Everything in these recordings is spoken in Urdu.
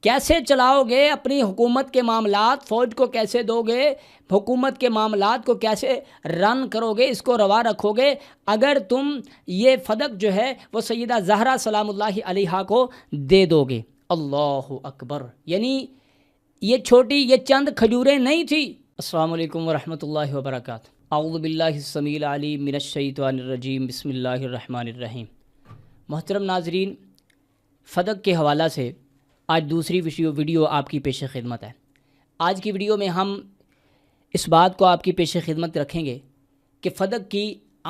کیسے چلاؤ گے اپنی حکومت کے معاملات، فوج کو کیسے دو گے، حکومت کے معاملات کو کیسے رن کرو گے، اس کو روا رکھو گے اگر تم یہ فدق جو ہے وہ سیدہ زہرا سلام اللہ علیہا کو دے دو گے۔ اللہ اکبر، یعنی یہ چند کھجوریں نہیں تھی۔ السلام علیکم ورحمۃ اللہ وبرکاتہ۔ اعوذ باللہ السمیع العلیم من الشیطان الرجیم، بسم اللہ الرحمن الرحیم۔ محترم ناظرین، فدق کے حوالہ سے آج دوسری ویڈیو آپ کی پیش خدمت ہے۔ آج کی ویڈیو میں ہم اس بات کو آپ کی پیش خدمت رکھیں گے کہ فدق کی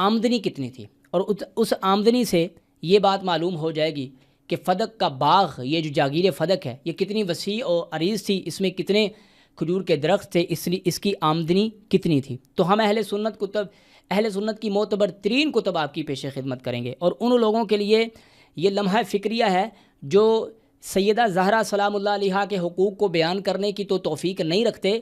آمدنی کتنی تھی، اور اس آمدنی سے یہ بات معلوم ہو جائے گی کہ فدق کا باغ، یہ جو جاگیر فدق ہے، یہ کتنی وسیع اور عریض تھی، اس میں کتنے کھجور کے درخت تھے، اس کی آمدنی کتنی تھی۔ تو ہم اہل سنت کی معتبر ترین کتب آپ کی پیش خدمت کریں گے، اور ان لوگوں کے لیے یہ لمحہ فکریہ ہے جو سیدہ زہرا سلام اللہ علیہا کے حقوق کو بیان کرنے کی تو توفیق نہیں رکھتے،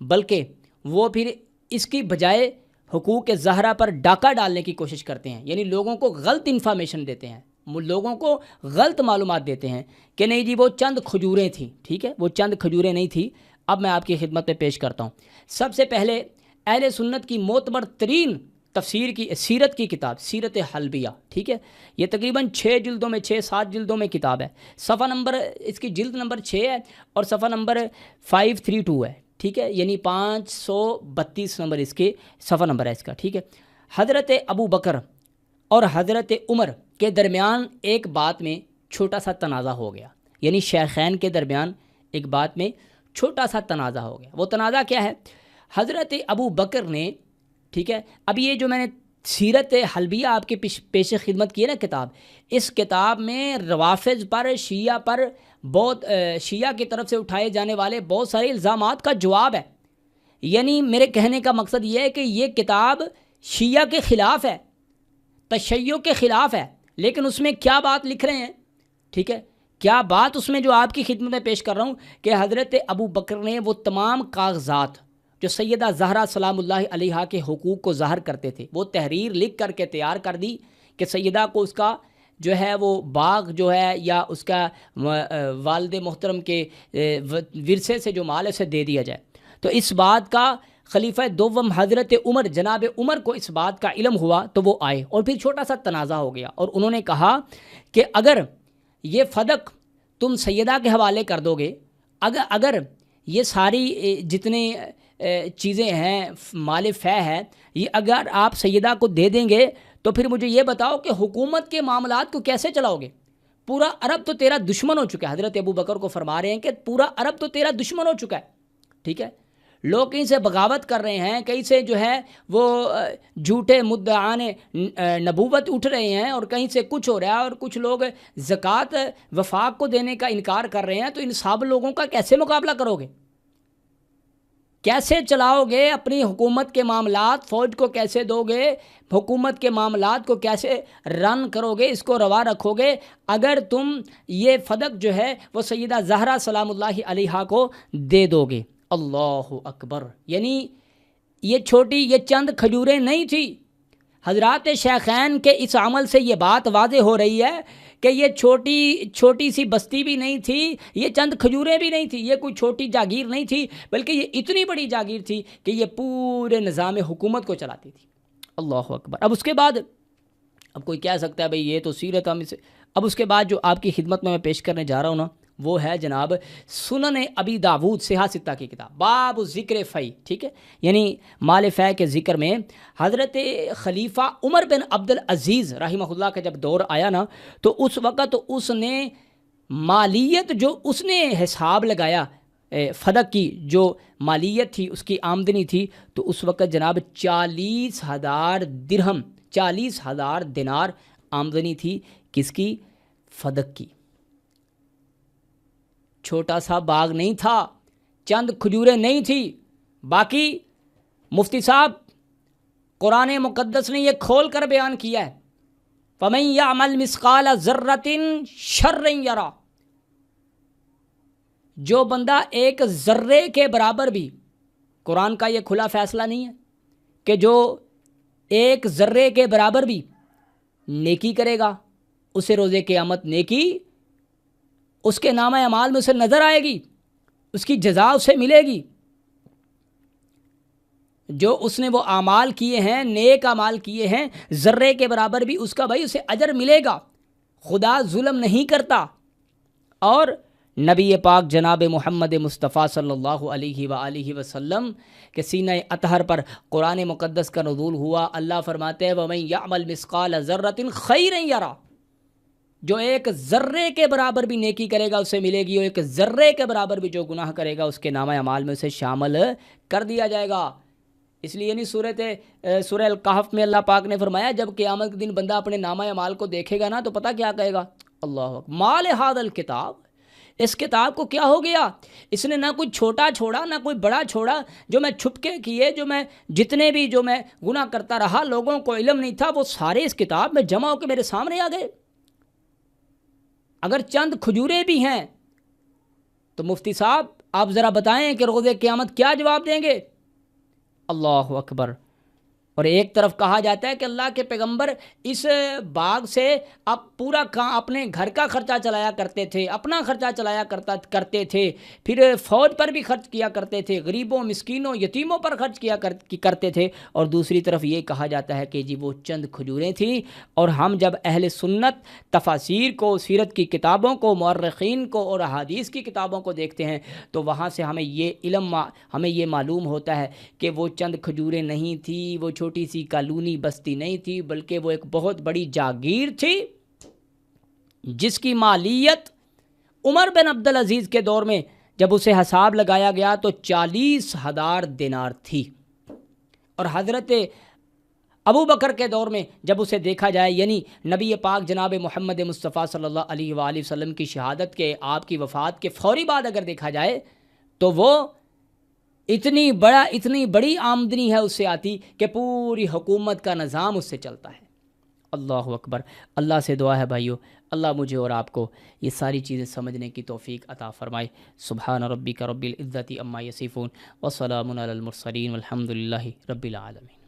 بلکہ وہ پھر اس کی بجائے حقوق زہرا پر ڈاکہ ڈالنے کی کوشش کرتے ہیں، یعنی لوگوں کو غلط انفارمیشن دیتے ہیں، لوگوں کو غلط معلومات دیتے ہیں کہ نہیں جی وہ چند کھجوریں تھیں۔ ٹھیک ہے، وہ چند کھجوریں نہیں تھیں۔ اب میں آپ کی خدمت میں پیش کرتا ہوں۔ سب سے پہلے اہل سنت کی معتبر ترین تفسیر کی سیرت کی کتاب سیرت حلبیہ، ٹھیک ہے، یہ تقریباً 6-7 جلدوں میں کتاب ہے۔ صفحہ نمبر اس کی جلد نمبر 6 ہے اور صفحہ نمبر 532 ہے، ٹھیک ہے، یعنی 532 نمبر اس کے صفحہ نمبر ہے اس کا، ٹھیک ہے۔ حضرت ابو بکر اور حضرت عمر کے درمیان ایک بات میں چھوٹا سا تنازع ہو گیا، یعنی شیخین کے درمیان ایک بات میں چھوٹا سا تنازع ہو گیا۔ وہ تنازع کیا ہے؟ حضرت ابو بکر نے، ٹھیک ہے، اب یہ جو میں نے سیرت حلبیہ آپ کے پیش خدمت کی ہے نا کتاب، اس کتاب میں روافض پر، شیعہ پر، بہت شیعہ کی طرف سے اٹھائے جانے والے بہت سارے الزامات کا جواب ہے۔ یعنی میرے کہنے کا مقصد یہ ہے کہ یہ کتاب شیعہ کے خلاف ہے، تشیع کے خلاف ہے، لیکن اس میں کیا بات لکھ رہے ہیں، ٹھیک ہے، کیا بات اس میں جو آپ کی خدمت میں پیش کر رہا ہوں کہ حضرت ابو بکر نے وہ تمام کاغذات جو سیدہ زہرا سلام اللہ علیہا کے حقوق کو ظاہر کرتے تھے، وہ تحریر لکھ کر کے تیار کر دی کہ سیدہ کو اس کا جو ہے وہ باغ جو ہے یا اس کا والد محترم کے ورثے سے جو مال ہے اسے دے دیا جائے۔ تو اس بات کا خلیفہ دوم حضرت عمر، جناب عمر کو اس بات کا علم ہوا تو وہ آئے، اور پھر چھوٹا سا تنازع ہو گیا، اور انہوں نے کہا کہ اگر یہ فدق تم سیدہ کے حوالے کر دو گے، اگر یہ ساری جتنے چیزیں ہیں، مال فے ہے، یہ اگر آپ سیدہ کو دے دیں گے تو پھر مجھے یہ بتاؤ کہ حکومت کے معاملات کو کیسے چلاؤ گے؟ پورا عرب تو تیرا دشمن ہو چکا ہے۔ حضرت ابو بکر کو فرما رہے ہیں کہ پورا عرب تو تیرا دشمن ہو چکا ہے، ٹھیک ہے، لوگ کہیں سے بغاوت کر رہے ہیں، کہیں سے جو ہے وہ جھوٹے مدعان نبوت اٹھ رہے ہیں، اور کہیں سے کچھ ہو رہا ہے، اور کچھ لوگ زکوٰۃ وفاق کو دینے کا انکار کر رہے ہیں۔ تو ان سب لوگوں کا کیسے مقابلہ کرو گے؟ کیسے چلاؤ گے اپنی حکومت کے معاملات، فوج کو کیسے دو گے، حکومت کے معاملات کو کیسے رن کرو گے، اس کو روا رکھو گے اگر تم یہ فدق جو ہے وہ سیدہ زہرا سلام اللہ علیہا کو دے دو گے؟ اللہ اکبر، یعنی یہ چند کھجوریں نہیں تھی۔ حضرات شیخین کے اس عمل سے یہ بات واضح ہو رہی ہے کہ یہ چھوٹی سی بستی بھی نہیں تھی، یہ چند کھجوریں بھی نہیں تھی، یہ کوئی چھوٹی جاگیر نہیں تھی، بلکہ یہ اتنی بڑی جاگیر تھی کہ یہ پورے نظام حکومت کو چلاتی تھی۔ اللہ اکبر۔ اب اس کے بعد اب کوئی کہہ سکتا ہے بھئی یہ تو سیرت ہم اسے، اب اس کے بعد جو آپ کی خدمت میں پیش کرنے جا رہا ہوں نا، وہ ہے جناب سنن ابی داود صحاح ستہ کی کتاب، باب ذکر فی، ٹھیک ہے، یعنی مال فے کے ذکر میں حضرت خلیفہ عمر بن عبد العزیز رحمہ اللہ کا جب دور آیا نا، تو اس وقت اس نے مالیت جو اس نے حساب لگایا فدق کی جو مالیت تھی، اس کی آمدنی تھی، تو اس وقت جناب 40,000 درہم، 40,000 دینار آمدنی تھی، کس کی؟ فدق کی۔ چھوٹا سا باغ نہیں تھا، چند کھجوریں نہیں تھی۔ باقی مفتی صاحب قرآن مقدس نے یہ کھول کر بیان کیا ہے، فَمَن يَعْمَلْ مِثْقَالَ ذَرَّةٍ شَرًّا يَرَهُ، جو بندہ ایک ذرے کے برابر بھی، قرآن کا یہ کھلا فیصلہ نہیں ہے کہ جو ایک ذرے کے برابر بھی نیکی کرے گا اسے روز قیامت نیکی اس کے نامہ اعمال میں اسے نظر آئے گی، اس کی جزا اسے ملے گی۔ جو اس نے وہ اعمال کیے ہیں، نیک اعمال کیے ہیں، ذرے کے برابر بھی اس کا بھائی اسے اجر ملے گا۔ خدا ظلم نہیں کرتا۔ اور نبی پاک جناب محمد مصطفیٰ صلی اللہ علیہ وآلہ وسلم کے سینہ اطہر پر قرآن مقدس کا نزول ہوا۔ اللہ فرماتے ہیں وَمَن يَعْمَلْ مِثْقَالَ ذَرَّةٍ خَيْرًا يَرَهُ، جو ایک ذرے کے برابر بھی نیکی کرے گا اسے ملے گی، اور ایک ذرے کے برابر بھی جو گناہ کرے گا اس کے نامہ اعمال میں اسے شامل کر دیا جائے گا۔ اس لیے سورہ الکہف میں اللہ پاک نے فرمایا جب قیامت کے دن بندہ اپنے نامہ اعمال کو دیکھے گا نا تو پتہ کیا کہے گا؟ اللہ اکبر، ما لہذا الکتاب، اس کتاب کو کیا ہو گیا؟ اس نے نہ کوئی چھوٹا چھوڑا نہ کوئی بڑا چھوڑا، جو میں چھپ کے کیے، جو میں جتنے بھی جو میں گناہ کرتا رہا، لوگوں کو علم نہیں تھا، وہ سارے اس کتاب میں جمع ہو کے میرے سامنے آ گئے۔ اگر چند کھجوریں بھی ہیں تو مفتی صاحب آپ ذرا بتائیں کہ روز قیامت کیا جواب دیں گے؟ اللہ اکبر۔ اور ایک طرف کہا جاتا ہے کہ اللہ کے پیغمبر اس باغ سے اب پورا اپنے گھر کا خرچہ چلایا کرتے تھے، اپنا خرچہ چلایا کرتے تھے، پھر فوج پر بھی خرچ کیا کرتے تھے، غریبوں، مسکینوں، یتیموں پر خرچ کیا کرتے تھے۔ اور دوسری طرف یہ کہا جاتا ہے کہ جی وہ چند کھجوریں تھیں۔ اور ہم جب اہل سنت تفاسیر کو، سیرت کی کتابوں کو، مورخین کو اور احادیث کی کتابوں کو دیکھتے ہیں تو وہاں سے ہمیں یہ معلوم ہوتا ہے کہ وہ چند کھجوریں نہیں تھی، وہ چھوٹی سی کالونی بستی نہیں تھی، بلکہ وہ ایک بہت بڑی جاگیر تھی جس کی مالیت عمر بن عبدالعزیز کے دور میں جب اسے حساب لگایا گیا تو 40,000 دینار تھی، اور حضرت ابو بکر کے دور میں جب اسے دیکھا جائے، یعنی نبی پاک جناب محمد مصطفیٰ صلی اللہ علیہ وآلہ وسلم کی شہادت کے، آپ کی وفات کے فوری بعد اگر دیکھا جائے تو وہ اتنی بڑی آمدنی ہے اس سے آتی کہ پوری حکومت کا نظام اس سے چلتا ہے۔ اللہ اکبر۔ اللہ سے دعا ہے بھائیو، اللہ مجھے اور آپ کو یہ ساری چیزیں سمجھنے کی توفیق عطا فرمائے۔ سبحان ربک رب العزت عما یصفون وسلام علی المرسلین والحمد للہ رب العالمین۔